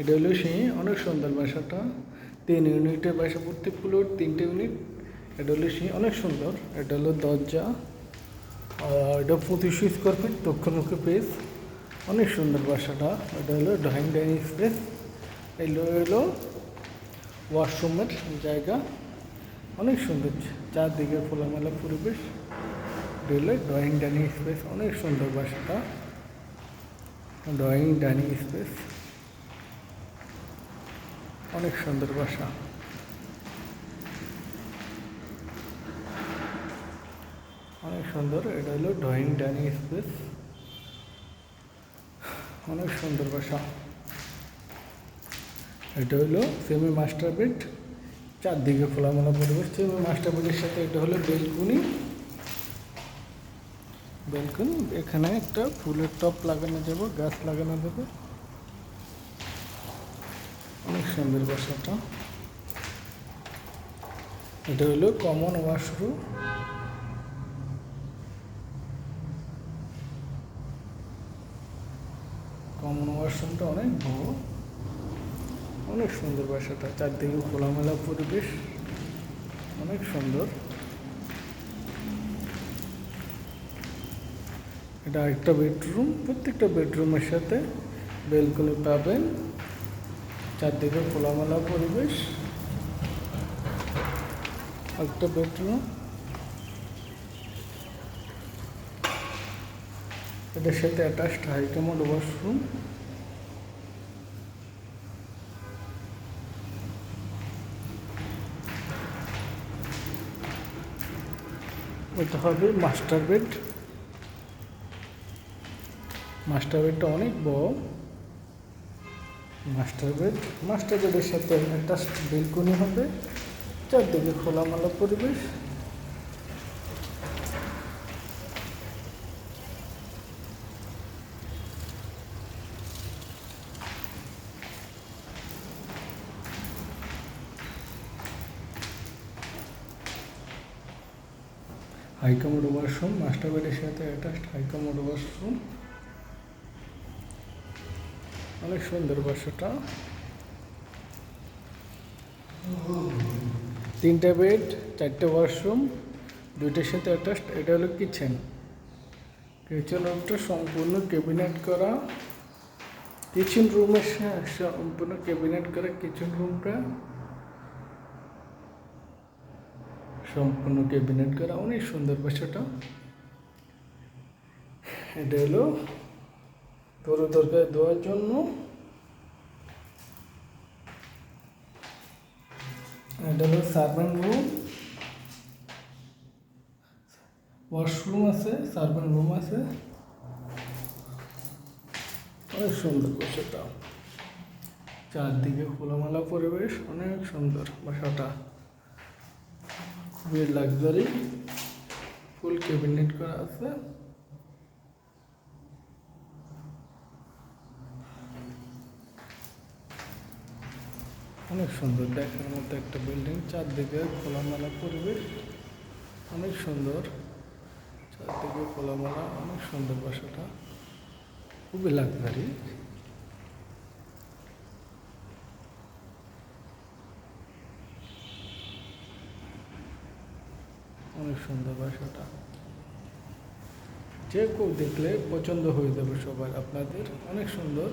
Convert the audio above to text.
এটা হলো সেই অনেক সুন্দর বাসাটা। 3 ইউনিটের বাসা, প্রত্যেক ফ্লোর 3টে ইউনিট। এটা হলো সেই অনেক সুন্দর। এটা হলো দরজা, আর এটা 25 স্কোয়ার ফিট, দক্ষিণমুখী পেস। অনেক সুন্দর বাসাটা। এটা হলো ডাইনিং স্পেস। এগুলো হলো ওয়াশরুমের জায়গা। অনেক সুন্দর, চারদিকে খোলামেলা পরিবেশ। এটা হলো ডাইনিং স্পেস। অনেক সুন্দর বাসাটা, ডাইনিং স্পেস। অনেক সুন্দর বাসা, অনেক সুন্দর। এটা হলো ডাইনিং স্পেস। অনেক সুন্দর বাসা। এটা হলো সেমি মাস্টার বেড, চারদিকে খোলামেলা পরিবেশ। সেমি মাস্টার বেডের সাথে এটা হলো বেলকুনি। এখানে একটা ফুলের টব লাগানো যাবে, গাছ লাগানো যাবে। অনেক সুন্দর বাসাটা। এটা হলো কমন ওয়াশরুম। কমন ওয়াশরুমটা অনেক বড়। অনেক সুন্দর বাসাটা, চারদিকে খোলামেলা পরিবেশ। অনেক সুন্দর। এটা একটা বেডরুম। প্রত্যেকটা বেডরুমের সাথে বেলকনি পাবেন, চারদিকে খোলামেলা পরিবেশ। একটা বেডরুম। এটার সাথে অ্যাটাচড হাইকমোড ওয়াশরুম। এটা হবে মাস্টার বেড। মাস্টার বেডটা অনেক বড়। মাস্টার বেডের সাথে একটা বেলকনি হবে, চারদিকে খোলামেলা পরিবেশ। হাইকমোড ওয়াশরুম, মাস্টার বেডের সাথে অ্যাটাচড হাইকমোড ওয়াশরুম। অনেক সুন্দর বাসাটা। 3টে বেড, 4টে ওয়াশরুম, 2টের সাথে অ্যাটাচড। এটা হলো কিচেন। রুমটা সম্পূর্ণ ক্যাবিনেট করা। কিচেন রুমের সম্পূর্ণ ক্যাবিনেট করা। কিচেন রুমটা সম্পূর্ণ ক্যাবিনেট করা। অনেক সুন্দর বাসাটা। এটা হলো তরকারি দেওয়ার জন্য। এটা হলো সার্ভেন্ট রুম। ওয়াশরুম আছে, সার্ভেন্ট রুম আছে। অনেক সুন্দর বাসাটা, চারদিকে খোলামেলা পরিবেশ। অনেক সুন্দর বাসাটা, খুবই লাক্সারি। ফুল ক্যাবিনেট করা আছে। অনেক সুন্দর, দেখার মতো একটা বিল্ডিং। চারদিকে খোলামেলা পরিবেশ। অনেক সুন্দর, চারদিকে খোলামেলা। অনেক সুন্দর বাসাটা, খুবই লাক্সারি। অনেক সুন্দর বাসাটা, যে কেউ দেখলে পছন্দ হয়ে যাবে সবার আপনাদের। অনেক সুন্দর।